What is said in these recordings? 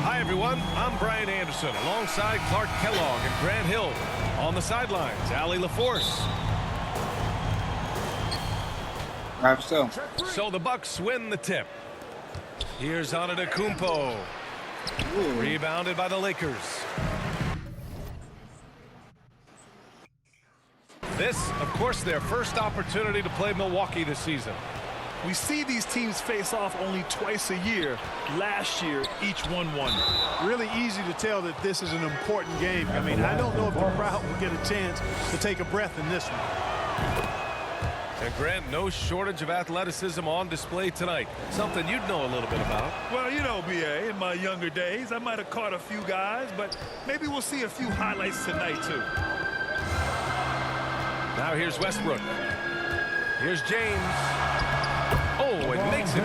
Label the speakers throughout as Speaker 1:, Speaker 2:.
Speaker 1: Hi, everyone. I'm Brian Anderson alongside Clark Kellogg and Grant Hill. On the sidelines, Allie LaForce. So the Bucks win the tip. Here's Antetokounmpo. Rebounded by the Lakers. This, of course, their first opportunity to play Milwaukee this season.
Speaker 2: We see these teams face off only twice a year. Last year, each one won.
Speaker 3: Really easy to tell that this is an important game. I mean, I don't know if the crowd will get a chance to take a breath in this one.
Speaker 1: And Grant, no shortage of athleticism on display tonight. Something you'd know a little bit about.
Speaker 2: Well, you know, B.A., in my younger days, I might have caught a few guys, but maybe we'll see a few highlights tonight, too.
Speaker 1: Now here's Westbrook. Here's James. Oh, it makes it.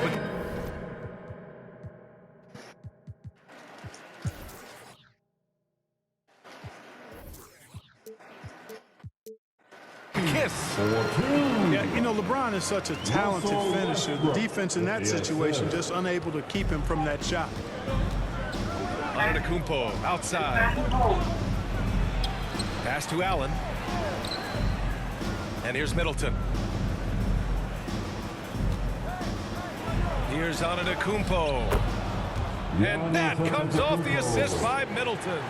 Speaker 1: Kiss.
Speaker 3: Yeah, you know, LeBron is such a talented finisher. The defense in that situation just unable to keep him from that shot.
Speaker 1: Antetokounmpo outside. Pass to Allen. And here's Middleton. Here's Antetokounmpo. And that comes off the assist by Middleton.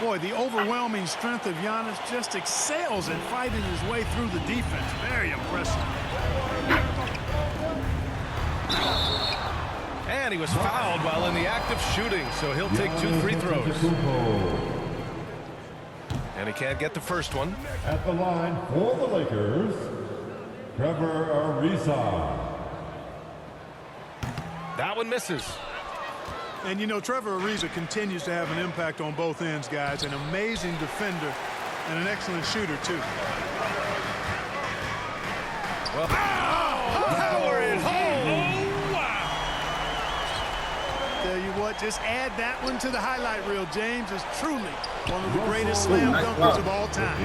Speaker 3: Boy, the overwhelming strength of Giannis just excels in fighting his way through the defense. Very impressive.
Speaker 1: And he was fouled while in the act of shooting, so he'll take 2 free throws. And he can't get the first one.
Speaker 4: At the line for the Lakers, Trevor Ariza.
Speaker 1: That one misses.
Speaker 3: And, you know, Trevor Ariza continues to have an impact on both ends, guys. An amazing defender and an excellent shooter, too.
Speaker 1: Well, power it home! Oh, wow!
Speaker 3: Tell you what, just add that one to the highlight reel. James is truly one of the greatest slam dunkers of all time.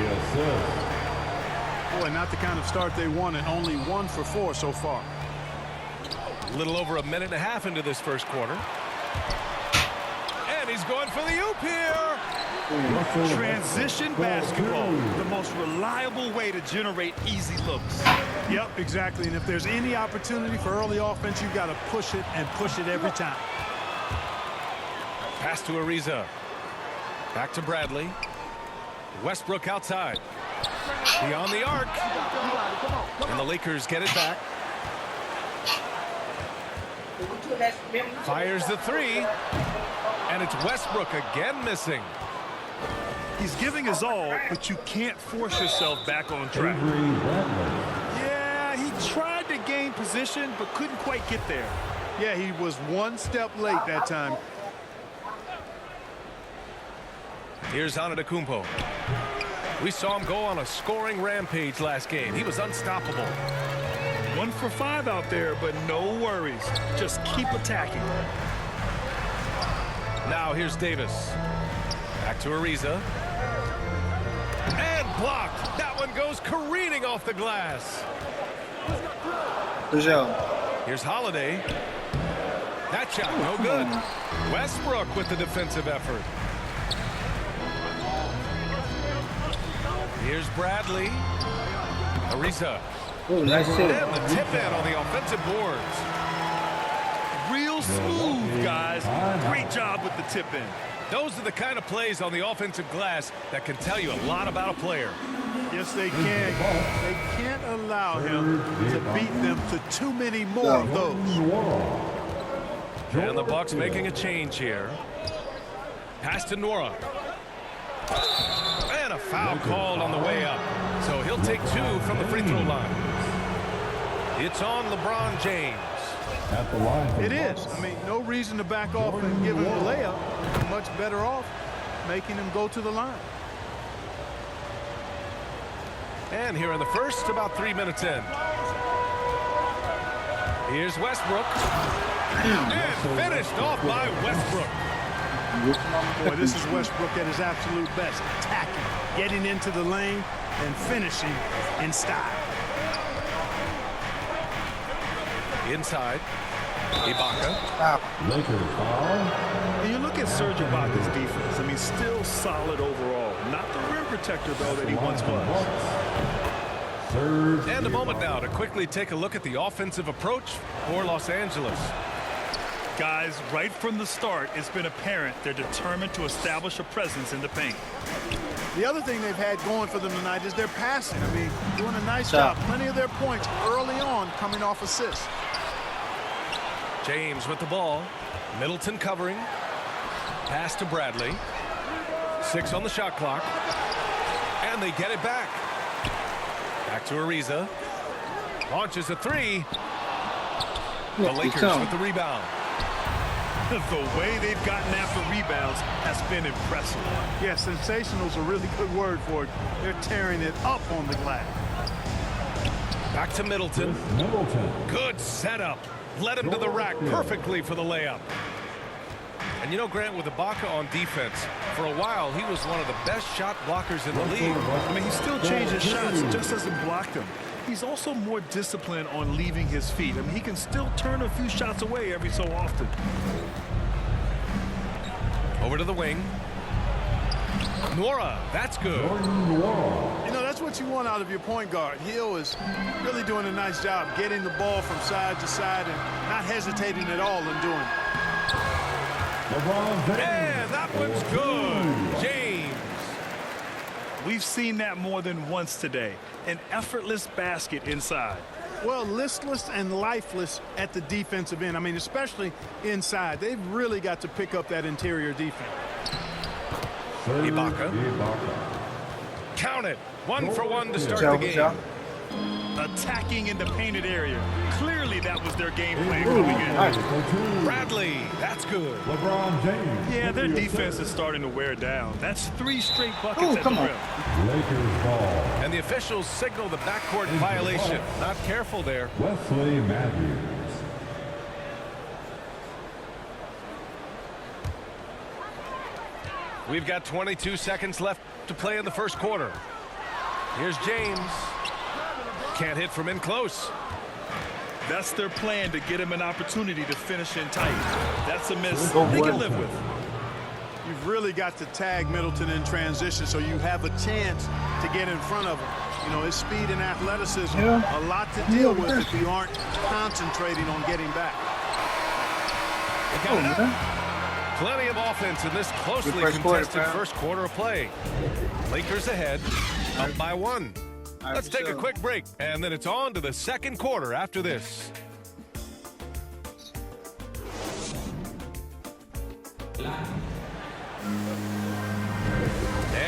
Speaker 3: Boy, not the kind of start they wanted. Only 1 for 4 so far.
Speaker 1: A little over a minute and a half into this first quarter. And he's going for the oop here.
Speaker 2: Transition basketball, the most reliable way to generate easy looks.
Speaker 3: Yep, exactly. And if there's any opportunity for early offense, you've got to push it and push it every time.
Speaker 1: Pass to Ariza. Back to Bradley. Westbrook outside. Beyond the arc. And the Lakers get it back. Fires the 3. And it's Westbrook again missing.
Speaker 2: He's giving his all, but you can't force yourself back on track.
Speaker 4: Avery Bradley.
Speaker 2: Yeah, he tried to gain position, but couldn't quite get there.
Speaker 3: Yeah, he was one step late that time.
Speaker 1: Here's Antetokounmpo. We saw him go on a scoring rampage last game. He was unstoppable.
Speaker 2: 1 for 5 out there, but no worries. Just keep attacking.
Speaker 1: Now here's Davis. Back to Ariza. And blocked. That one goes careening off the glass. Here's Holiday. That shot, no good. Westbrook with the defensive effort. Here's Bradley. Ariza.
Speaker 5: Ooh, nice save.
Speaker 1: And the tip in on the offensive boards.
Speaker 2: Real smooth, guys. Great job with the tip in.
Speaker 1: Those are the kind of plays on the offensive glass that can tell you a lot about a player.
Speaker 3: Yes, they can. They can't allow him to beat them to too many more of those.
Speaker 1: And the Bucks making a change here. Pass to Nora. And a foul called on the way up. So he'll take 2 from the free throw line. It's on LeBron James.
Speaker 4: At the line.
Speaker 3: It is. I mean, no reason to back off and give him the layup. You're much better off making him go to the line.
Speaker 1: And here in the first, about 3 minutes in. Here's Westbrook. And finished off by Westbrook.
Speaker 3: Boy, this is Westbrook at his absolute best. Attacking, getting into the lane, and finishing in style.
Speaker 1: Inside. Ibaka.
Speaker 4: Lakers foul.
Speaker 2: And you look at Serge Ibaka's defense. I mean, still solid overall. Not the rim protector, though, that he once was.
Speaker 4: Serge
Speaker 1: And a moment now to quickly take a look at the offensive approach for Los Angeles.
Speaker 2: Guys, right from the start, it's been apparent they're determined to establish a presence in the paint.
Speaker 3: The other thing they've had going for them tonight is their passing. I mean, doing a nice job. Plenty of their points early on coming off assists.
Speaker 1: James with the ball. Middleton covering. Pass to Bradley. 6 on the shot clock. And they get it back. Back to Ariza. Launches a 3. The Lakers with the rebound.
Speaker 2: The way they've gotten after rebounds has been impressive.
Speaker 3: Yeah, sensational is a really good word for it. They're tearing it up on the glass.
Speaker 1: Back to Middleton.
Speaker 4: Middleton.
Speaker 1: Good setup. Led him to the rack perfectly for the layup. And you know, Grant, with Ibaka on defense, for a while he was one of the best shot blockers in the league.
Speaker 2: I mean, he still changes shots, just doesn't block them. He's also more disciplined on leaving his feet. I mean, he can still turn a few shots away every so often.
Speaker 1: Over to the wing. Nora, that's good.
Speaker 3: You know, that's what you want out of your point guard. Hill is really doing a nice job getting the ball from side to side and not hesitating at all in doing it.
Speaker 4: LeBron James.
Speaker 1: And that one's good. James.
Speaker 2: We've seen that more than once today. An effortless basket inside.
Speaker 3: Well, listless and lifeless at the defensive end. I mean, especially inside. They've really got to pick up that interior defense.
Speaker 4: Serge
Speaker 1: Ibaka.
Speaker 4: Ibaka.
Speaker 1: Count it. 1 for 1 to start the game.
Speaker 2: Attacking in the painted area. Clearly that was their game plan coming in.
Speaker 1: Bradley, that's good.
Speaker 4: LeBron James.
Speaker 2: Yeah, their defense is starting to wear down. That's 3 straight buckets at the rim.
Speaker 4: Lakers ball.
Speaker 1: And the officials signal the backcourt violation. Not careful there.
Speaker 4: Wesley Matthews.
Speaker 1: We've got 22 seconds left to play in the first quarter. Here's James. Can't hit from in close.
Speaker 2: That's their plan, to get him an opportunity to finish in tight. That's a miss they can live with.
Speaker 3: You've really got to tag Middleton in transition so you have a chance to get in front of him. You know, his speed and athleticism, a lot to deal with if you aren't concentrating on getting back.
Speaker 1: They got it up. Plenty of offense in this closely contested first quarter of play. Lakers ahead, up by 1. Let's take a quick break, and then it's on to the second quarter after this.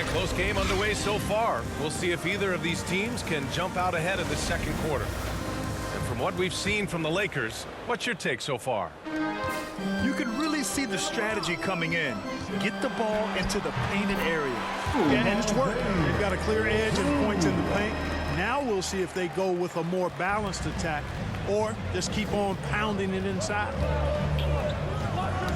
Speaker 1: And close game underway so far. We'll see if either of these teams can jump out ahead of the second quarter. And from what we've seen from the Lakers, what's your take so far?
Speaker 2: You can really see the strategy coming in. Get the ball into the painted area.
Speaker 3: Yeah, and it's working. They've got a clear edge and points in the paint. Now we'll see if they go with a more balanced attack or just keep on pounding it inside.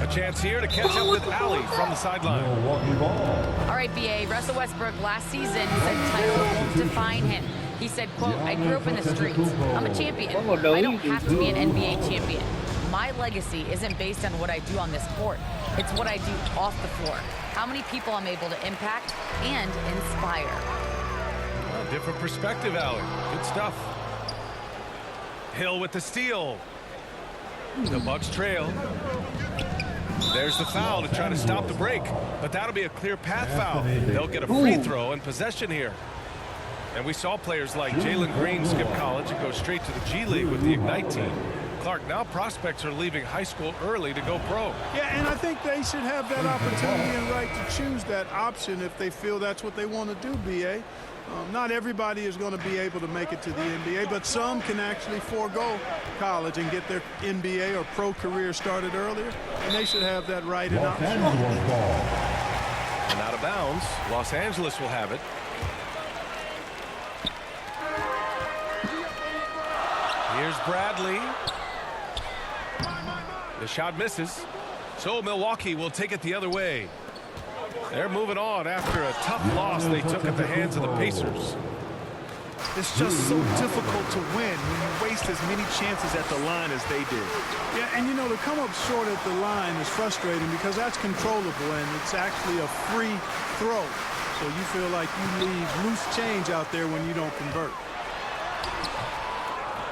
Speaker 1: A chance here to catch up with Allie from the sideline.
Speaker 4: Milwaukee ball.
Speaker 5: All right, BA, Russell Westbrook last season said title won't define him. He said, quote, I grew up in the streets. I'm a champion. I don't have to be an NBA champion. My legacy isn't based on what I do on this court. It's what I do off the floor. How many people I'm able to impact and inspire.
Speaker 1: A different perspective, Allie. Good stuff. Hill with the steal. The Bucks trail. There's the foul to try to stop the break, but that'll be a clear path foul. They'll get a free throw and possession here. And we saw players like Jalen Green skip college and go straight to the G League with the Ignite team. Clark, now prospects are leaving high school early to go pro.
Speaker 3: Yeah, and I think they should have that opportunity and right to choose that option if they feel that's what they want to do, BA. Not everybody is going to be able to make it to the NBA, but some can actually forego college and get their NBA or pro career started earlier, and they should have that right and
Speaker 4: Los
Speaker 3: option.
Speaker 4: Angeles ball.
Speaker 1: And out of bounds, Los Angeles will have it. Here's Bradley. The shot misses. So Milwaukee will take it the other way. They're moving on after a tough loss they took at the hands of the Pacers.
Speaker 2: It's just so difficult to win when you waste as many chances at the line as they did.
Speaker 3: Yeah, and you know, to come up short at the line is frustrating because that's controllable and it's actually a free throw. So you feel like you leave loose change out there when you don't convert.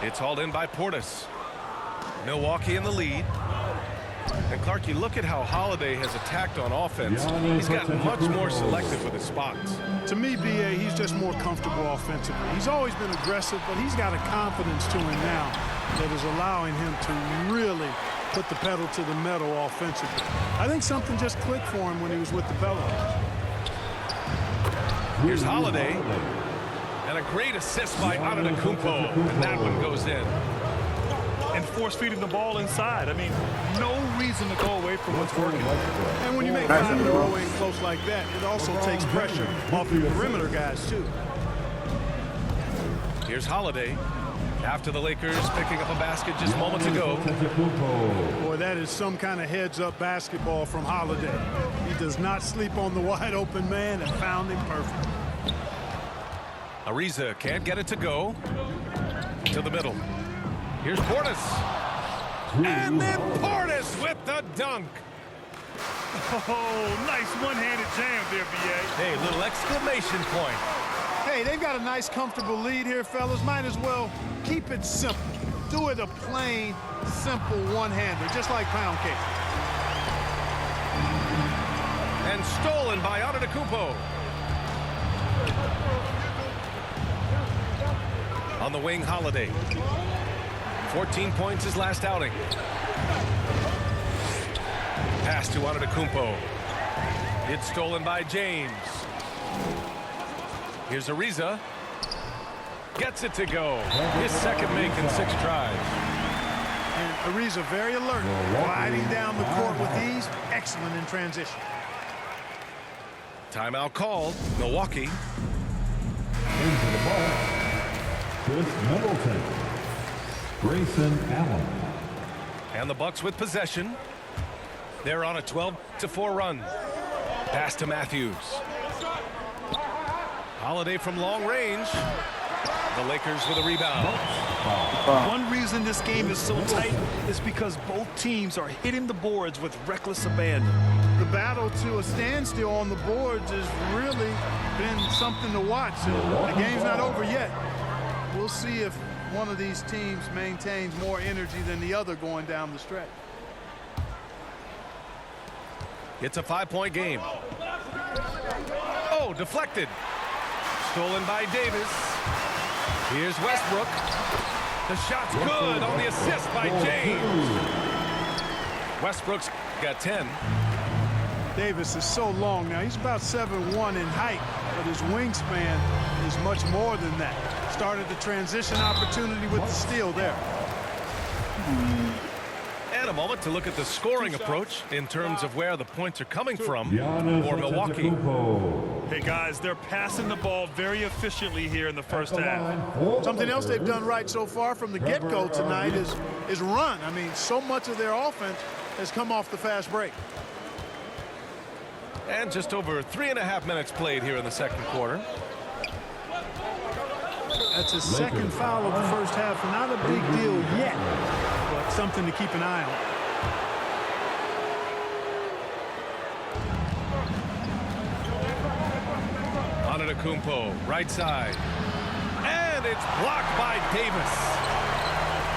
Speaker 1: It's hauled in by Portis. Milwaukee in the lead. And Clark, you look at how Holiday has attacked on offense. He's gotten much more selective with his spots.
Speaker 3: To me, BA, he's just more comfortable offensively. He's always been aggressive, but he's got a confidence to him now that is allowing him to really put the pedal to the metal offensively. I think something just clicked for him when he was with the Pelicans.
Speaker 1: Here's Holiday. And a great assist by Antetokounmpo. And that one goes in.
Speaker 2: And force feeding the ball inside. I mean, no reason to go away from what's working.
Speaker 3: And when you make 5 in a row in close like that, it also takes pressure off the perimeter guys, too.
Speaker 1: Here's Holiday. After the Lakers picking up a basket just moments ago.
Speaker 3: Boy, that is some kind of heads-up basketball from Holiday. He does not sleep on the wide-open man and found him perfect.
Speaker 1: Ariza can't get it to go. To the middle. Here's Portis. And then Portis with the dunk.
Speaker 2: Oh, nice one-handed jam there, BA.
Speaker 1: Hey, little exclamation point.
Speaker 3: Hey, they've got a nice, comfortable lead here, fellas. Might as well keep it simple. Do it a plain, simple one-hander, just like pound cake.
Speaker 1: And stolen by Antetokounmpo. On the wing, Holiday. 14 points his last outing. Pass to Antetokounmpo. It's stolen by James. Here's Ariza. Gets it to go. His second make in 6 tries.
Speaker 3: And Ariza very alert, gliding down the court with ease. Excellent in transition.
Speaker 1: Timeout called. Milwaukee.
Speaker 4: Into the ball. Chris Middleton. Grayson Allen.
Speaker 1: And the Bucks with possession. They're on a 12-4 run. Pass to Matthews. Holiday from long range. The Lakers with a rebound.
Speaker 2: One reason this game is so tight is because both teams are hitting the boards with reckless abandon.
Speaker 3: The battle to a standstill on the boards has really been something to watch. The game's not over yet. We'll see if one of these teams maintains more energy than the other going down the stretch.
Speaker 1: It's a 5-point game. Oh, deflected. Stolen by Davis. Here's Westbrook. The shot's good on the assist by James. Westbrook's got 10.
Speaker 3: Davis is so long now. He's about 7'1" in height, but his wingspan is much more than that. Started the transition opportunity with the steal there.
Speaker 1: And a moment to look at the scoring approach in terms of where the points are coming from for Milwaukee.
Speaker 2: Hey, guys, they're passing the ball very efficiently here in the first half.
Speaker 3: Something else they've done right so far from the get-go tonight is run. I mean, so much of their offense has come off the fast break.
Speaker 1: And just over 3.5 minutes played here in the second quarter.
Speaker 3: That's his second foul of the first half. Not a big deal yet, but something to keep an eye on.
Speaker 1: Antetokounmpo, right side. And it's blocked by Davis.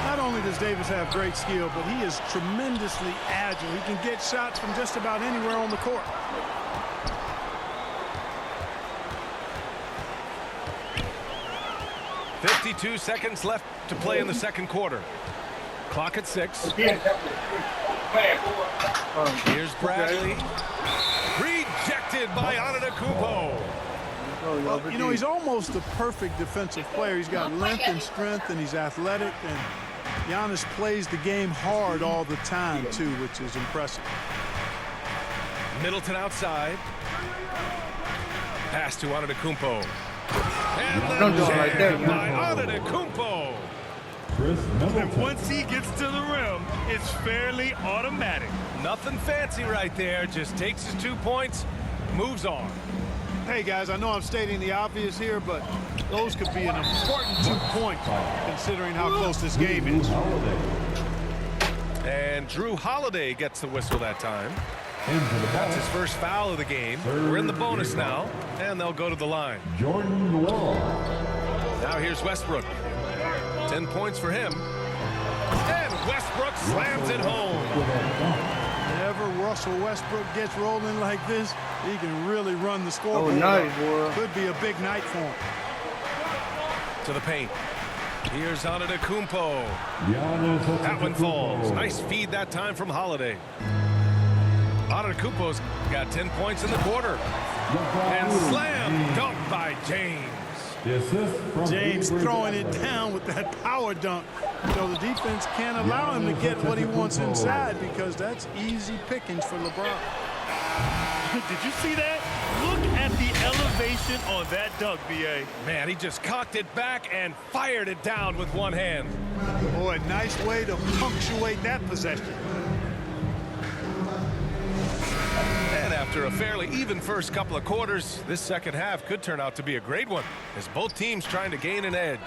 Speaker 3: Not only does Davis have great skill, but he is tremendously agile. He can get shots from just about anywhere on the court.
Speaker 1: .52 seconds left to play in the second quarter. Clock at 6. Here's Bradley. Rejected by Antetokounmpo.
Speaker 3: Well, you know, he's almost the perfect defensive player. He's got length and strength, and he's athletic. And Giannis plays the game hard all the time, too, which is impressive.
Speaker 1: Middleton outside. Pass to Antetokounmpo. And the jam by Antetokounmpo.
Speaker 2: And once he gets to the rim, it's fairly automatic.
Speaker 1: Nothing fancy right there. Just takes his 2 points, moves on.
Speaker 3: Hey, guys, I know I'm stating the obvious here, but those could be an important 2 points considering how close this game is.
Speaker 1: And Drew Holiday gets the whistle that time. That's his first foul of the game. We're in the bonus now, and they'll go to the line.
Speaker 4: Jordan Wall.
Speaker 1: Now here's Westbrook. 10 points for him. And Westbrook slams it home.
Speaker 3: Whenever Russell Westbrook gets rolling like this, he can really run the scoreboard.
Speaker 6: Oh, nice, boy.
Speaker 3: Could be a big night for him.
Speaker 1: To the paint. Here's Antetokounmpo. That one falls. Nice feed that time from Holiday. Antetokounmpo's got 10 points in the quarter. And slam dunk by James.
Speaker 3: James throwing it down with that power dunk. So the defense can't allow him to get what he wants inside because that's easy pickings for LeBron.
Speaker 2: Did you see that? Look at the elevation on that dunk, B.A.
Speaker 1: Man, he just cocked it back and fired it down with one hand.
Speaker 3: Boy, nice way to punctuate that possession.
Speaker 1: And after a fairly even first couple of quarters, this second half could turn out to be a great one as both teams trying to gain an edge.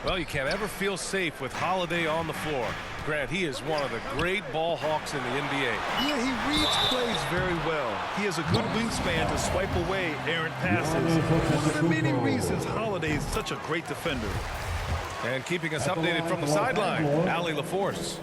Speaker 1: Well, you can't ever feel safe with Holiday on the floor. Grant, he is one of the great ball hawks in the NBA.
Speaker 2: Yeah, he reads plays very well. He has a good wingspan to swipe away errant passes. One of the many reasons Holiday is such a great defender.
Speaker 1: And keeping us updated from the sideline, Allie LaForce.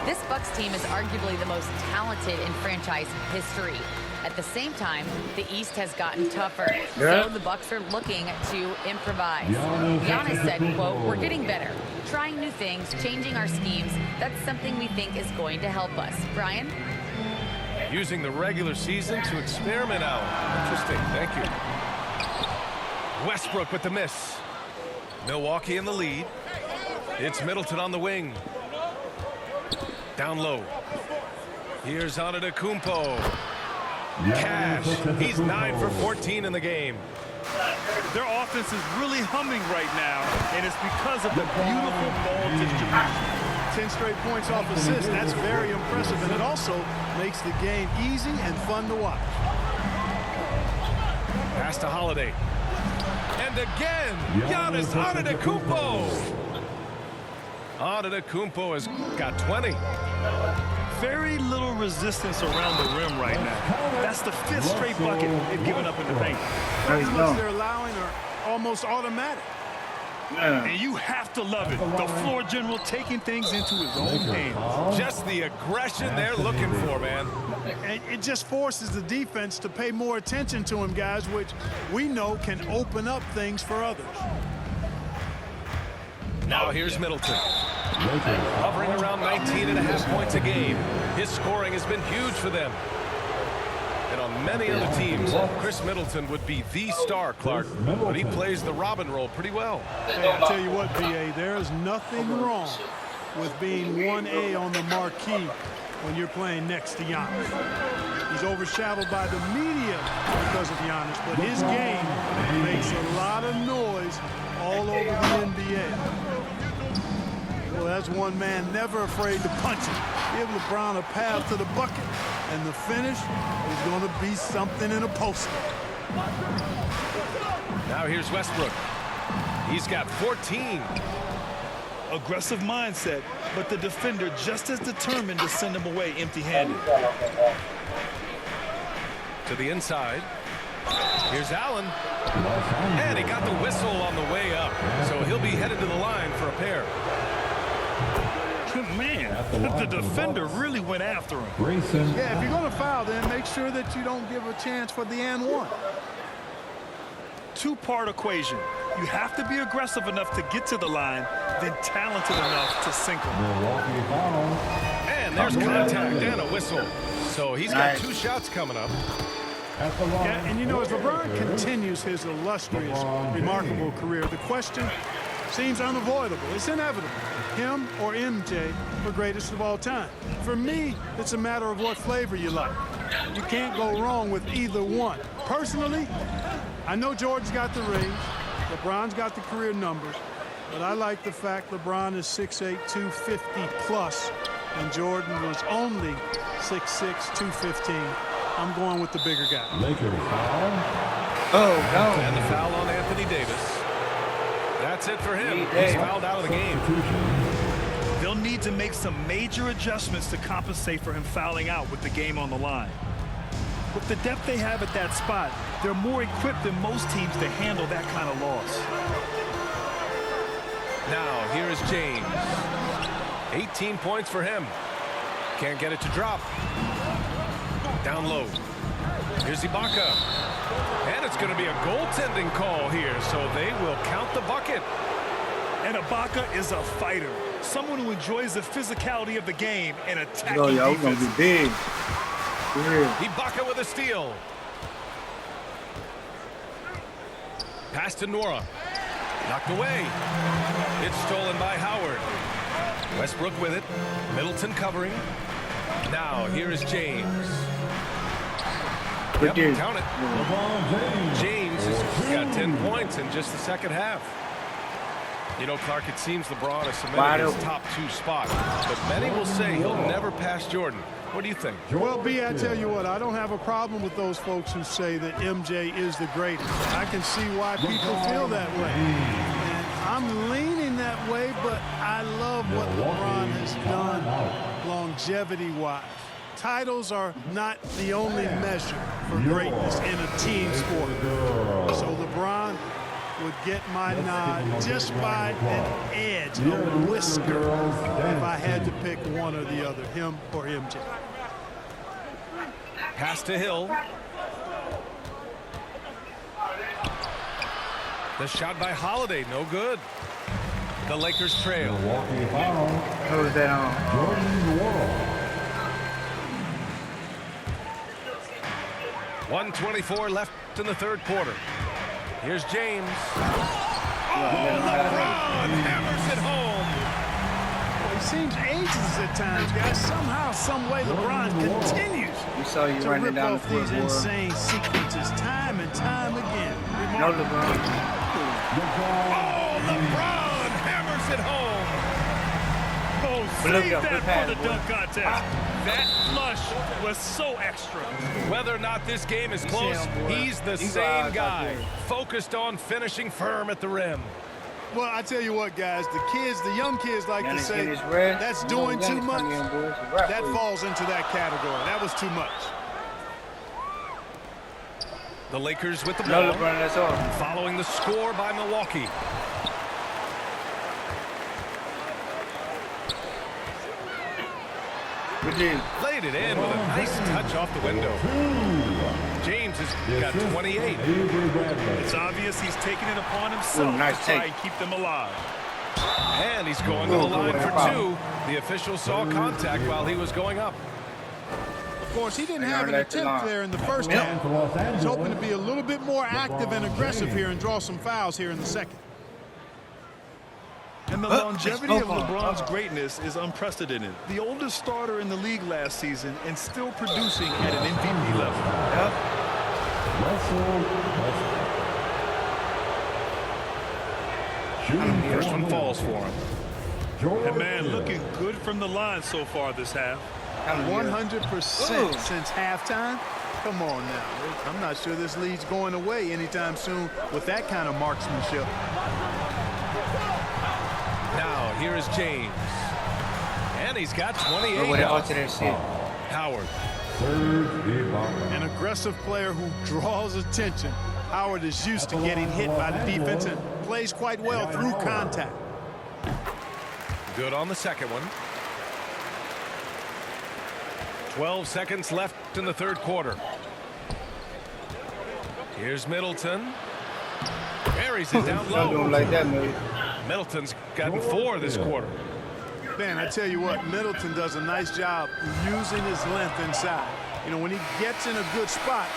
Speaker 5: This Bucks team is arguably the most talented in franchise history. At the same time, the East has gotten tougher. So the Bucks are looking to improvise. Giannis said, quote, "We're getting better, trying new things, changing our schemes. That's something we think is going to help us." Brian?
Speaker 1: Using the regular season to experiment out. Interesting, thank you. Westbrook with the miss. Milwaukee in the lead. It's Middleton on the wing. Down low. Here's Antetokounmpo. Cash. He's 9 for 14 in the game.
Speaker 2: Their offense is really humming right now, and it's because of the beautiful ball distribution.
Speaker 3: 10 straight points off assists. That's very impressive, and it also makes the game easy and fun to watch.
Speaker 1: Pass to Holiday. And again, Giannis Antetokounmpo. Antetokounmpo has got 20.
Speaker 2: Very little resistance around the rim right now. That's the 5th straight bucket they've given up in the paint.
Speaker 3: As much they're allowing are almost automatic.
Speaker 2: And you have to love it. The floor general taking things into his own hands.
Speaker 1: Just the aggression they're looking for, man.
Speaker 3: And it just forces the defense to pay more attention to him, guys, which we know can open up things for others.
Speaker 1: Now here's Middleton. Hovering around 19.5 points a game. His scoring has been huge for them. And on many other teams, Chris Middleton would be the star, Clark, but he plays the Robin role pretty well.
Speaker 3: Hey, I tell you what, BA, there is nothing wrong with being 1A on the marquee when you're playing next to Giannis. He's overshadowed by the media because of Giannis, but his game makes a lot of noise all over the NBA. Well, that's one man never afraid to punch it. Give LeBron a path to the bucket, and the finish is going to be something in a poster.
Speaker 1: Now here's Westbrook. He's got 14.
Speaker 2: Aggressive mindset, but the defender just as determined to send him away empty-handed.
Speaker 1: To the inside. Here's Allen. And he got the whistle on the way up. So he'll be headed to the line for a pair.
Speaker 2: Man, the defender really went after him.
Speaker 3: Yeah, if you're going to foul, then make sure that you don't give a chance for the and one.
Speaker 2: Two-part equation. You have to be aggressive enough to get to the line, then talented enough to sink them.
Speaker 1: And there's contact and a whistle. So he's got 2 shots coming up.
Speaker 3: Yeah, and you know, as LeBron continues his illustrious, remarkable career, the question seems unavoidable. It's inevitable. Him or MJ for greatest of all time. For me, it's a matter of what flavor you like. You can't go wrong with either one. Personally, I know Jordan's got the rings, LeBron's got the career numbers, but I like the fact LeBron is 6'8", 250 plus, and Jordan was only 6'6", 215. I'm going with the bigger guy.
Speaker 4: Lakers foul.
Speaker 6: Oh, no.
Speaker 1: And the foul on Anthony Davis. That's it for him. He's fouled out of the game.
Speaker 2: They'll need to make some major adjustments to compensate for him fouling out with the game on the line. With the depth they have at that spot, they're more equipped than most teams to handle that kind of loss.
Speaker 1: Now, here is James. 18 points for him. Can't get it to drop. Down low. Here's Ibaka. And it's going to be a goaltending call here, so they will count the bucket.
Speaker 2: And Ibaka is a fighter, someone who enjoys the physicality of the game and attacking
Speaker 6: Yo, y'all gonna
Speaker 2: defense.
Speaker 6: be big.
Speaker 1: Ibaka with a steal. Pass to Nora. Knocked away. It's stolen by Howard. Westbrook with it. Middleton covering. Now, here is James. Yep, count it. James has got 10 points in just the second half. You know, Clark, it seems LeBron has cemented his top 2 spot, but many will say he'll never pass Jordan. What do you think?
Speaker 3: Well, B, I tell you what, I don't have a problem with those folks who say that MJ is the greatest. I can see why people feel that way. And I'm leaning that way, but I love what LeBron has done longevity-wise. Titles are not the only measure for greatness in a team sport. So LeBron would get my nod just by an edge, a whisker, if I had to pick one or the other, him or MJ.
Speaker 1: Pass to Hill. The shot by Holiday, no good. The Lakers trail.
Speaker 6: Who's that on?
Speaker 4: Jordan Wall.
Speaker 1: 1:24 left in the third quarter. Here's James. LeBron hammers it home.
Speaker 3: Well, he seems ageless at times, guys. Somehow, some way, LeBron continues
Speaker 6: We saw you
Speaker 3: to
Speaker 6: running
Speaker 3: rip
Speaker 6: down the
Speaker 3: off these
Speaker 6: floor.
Speaker 3: insane sequences time and time again.
Speaker 6: No, LeBron.
Speaker 1: Oh, LeBron hammers it home.
Speaker 2: Oh,
Speaker 6: But look
Speaker 2: save
Speaker 6: up,
Speaker 2: that
Speaker 6: good
Speaker 2: for
Speaker 6: pass,
Speaker 2: the
Speaker 6: boy.
Speaker 2: dunk contest. That flush was so extra.
Speaker 1: Whether or not this game is close,
Speaker 6: him, boy.
Speaker 1: he's the
Speaker 6: He's
Speaker 1: same
Speaker 6: eyes out
Speaker 1: guy,
Speaker 6: there.
Speaker 1: focused on finishing firm at the rim.
Speaker 3: Well, I tell you what, guys, the young kids like to
Speaker 6: Giannis
Speaker 3: say,
Speaker 6: get his rest.
Speaker 3: that's
Speaker 6: You know
Speaker 3: doing too
Speaker 6: Giannis
Speaker 3: much.
Speaker 6: come in, boy. It's a wrap
Speaker 3: That
Speaker 6: for you.
Speaker 3: falls into that category. That was too much.
Speaker 1: The Lakers with the
Speaker 6: No,
Speaker 1: ball,
Speaker 6: LeBron, that's all.
Speaker 1: following the score by Milwaukee.
Speaker 6: Good deal.
Speaker 1: Laid it in with a nice touch off the window. James has got 28.
Speaker 2: It's obvious he's taking it upon himself
Speaker 6: Ooh, nice
Speaker 2: to try
Speaker 6: take.
Speaker 2: and keep them alive.
Speaker 1: And he's going to the line for two. The official saw contact while he was going up.
Speaker 3: Of course, he didn't have an attempt there in the first half. He's hoping to be a little bit more active and aggressive here and draw some fouls here in the second.
Speaker 2: And the longevity of LeBron's greatness is unprecedented. The oldest starter in the league last season and still producing at an MVP level.
Speaker 1: First one falls for him.
Speaker 2: And man, looking good from the line so far this half.
Speaker 3: 100% since halftime. Come on now. I'm not sure this lead's going away anytime soon with that kind of marksmanship.
Speaker 1: Now, here is James. And he's got 28
Speaker 6: With the
Speaker 1: now.
Speaker 6: alternate shit.
Speaker 1: Howard.
Speaker 3: An aggressive player who draws attention. Howard is used to getting hit by the defense and plays quite well through contact.
Speaker 1: Good on the second one. 12 seconds left in the third quarter. Here's Middleton. Buries it down
Speaker 6: Don't do
Speaker 1: low.
Speaker 6: him like that, man.
Speaker 1: Middleton's gotten 4 this quarter.
Speaker 3: Man, I tell you what, Middleton does a nice job using his length inside. You know, when he gets in a good spot,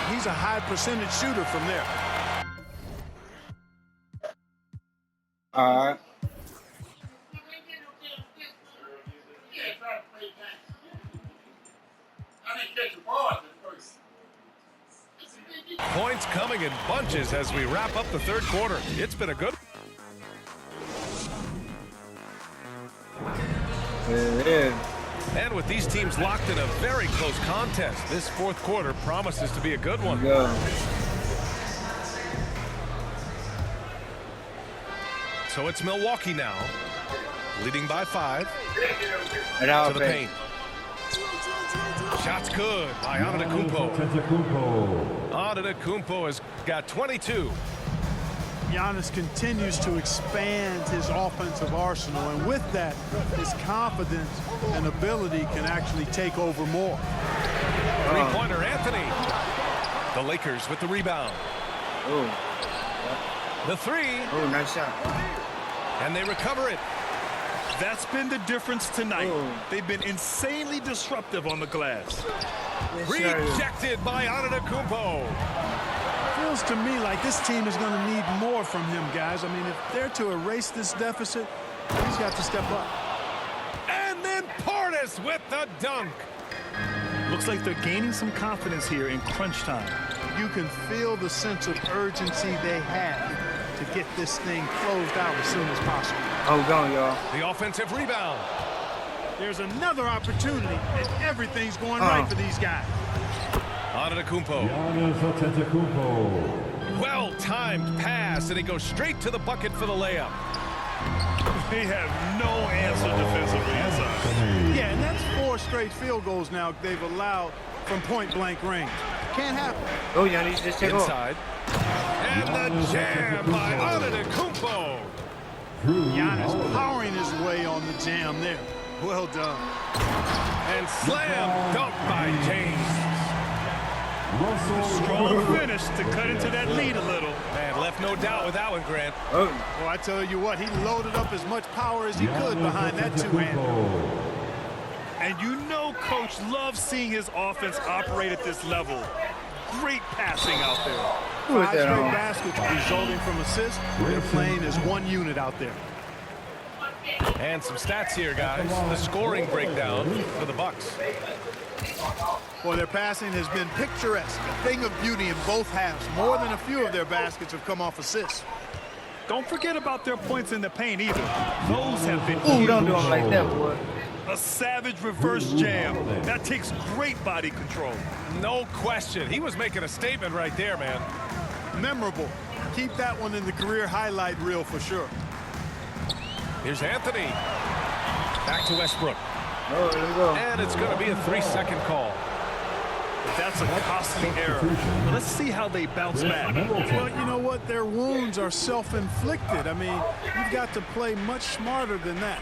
Speaker 3: he's a high percentage shooter from there.
Speaker 6: All right.
Speaker 1: Points coming in bunches as we wrap up the third quarter. It's been a good.
Speaker 6: There it is.
Speaker 1: And with these teams locked in a very close contest, this fourth quarter promises to be a good one.
Speaker 6: Go.
Speaker 1: So it's Milwaukee now, leading by 5
Speaker 6: And I'll
Speaker 1: to the
Speaker 6: pay.
Speaker 1: paint. Shot's good by Antetokounmpo. Antetokounmpo has got 22.
Speaker 3: Giannis continues to expand his offensive arsenal, and with that, his confidence and ability can actually take over more.
Speaker 1: Three-pointer Anthony. The Lakers with the rebound.
Speaker 6: Oh,
Speaker 1: The three,
Speaker 6: oh, nice shot.
Speaker 1: and they recover it.
Speaker 2: That's been the difference tonight.
Speaker 6: Oh.
Speaker 2: They've been insanely disruptive on the glass.
Speaker 6: Yes, sir.
Speaker 1: Rejected by Antetokounmpo.
Speaker 3: Feels to me like this team is going to need more from him, guys. I mean, if they're to erase this deficit, he's got to step up.
Speaker 1: And then Portis with the dunk.
Speaker 2: Looks like they're gaining some confidence here in crunch time.
Speaker 3: You can feel the sense of urgency they have to get this thing closed out as soon as possible.
Speaker 6: Oh, gone, y'all.
Speaker 1: The offensive rebound.
Speaker 3: There's another opportunity, and everything's going right for these guys.
Speaker 1: Antetokounmpo. Well-timed pass, and he goes straight to the bucket for the layup.
Speaker 2: They have no answer defensively inside.
Speaker 3: Yeah, and that's 4 straight field goals now they've allowed from point-blank range. Can't happen.
Speaker 6: Oh, Giannis, just take off.
Speaker 1: Inside. And the jam by Antetokounmpo.
Speaker 3: Giannis powering his way on the jam there. Well done.
Speaker 1: And slam dunk by James.
Speaker 2: Strong finish to cut into that lead a little.
Speaker 1: Man, left no doubt with that one, Grant.
Speaker 6: Oh,
Speaker 3: Well, I tell you what, he loaded up as much power as he could behind that two-hander.
Speaker 2: And you know Coach loves seeing his offense operate at this level. Great passing out there.
Speaker 6: who is
Speaker 3: 5
Speaker 6: that
Speaker 3: straight
Speaker 6: on?
Speaker 3: baskets resulting from assists. They're playing as one unit out there.
Speaker 1: And some stats here, guys. The scoring breakdown for the Bucks.
Speaker 3: Well, their passing has been picturesque, a thing of beauty in both halves. More than a few of their baskets have come off assists.
Speaker 2: Don't forget about their points in the paint either. Those have been
Speaker 6: Ooh,
Speaker 2: huge.
Speaker 6: don't do him like that, boy.
Speaker 2: A savage reverse jam. That takes great body control.
Speaker 1: No question. He was making a statement right there, man.
Speaker 3: Memorable. Keep that one in the career highlight reel for sure.
Speaker 1: Here's Anthony. Back to Westbrook.
Speaker 6: Oh, there we go.
Speaker 1: And it's going to be a 3-second call.
Speaker 2: That's a costly error. Let's see how they bounce back.
Speaker 3: Well, you know what? Their wounds are self-inflicted. I mean, you've got to play much smarter than that.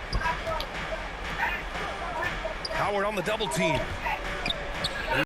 Speaker 1: Howard on the double team.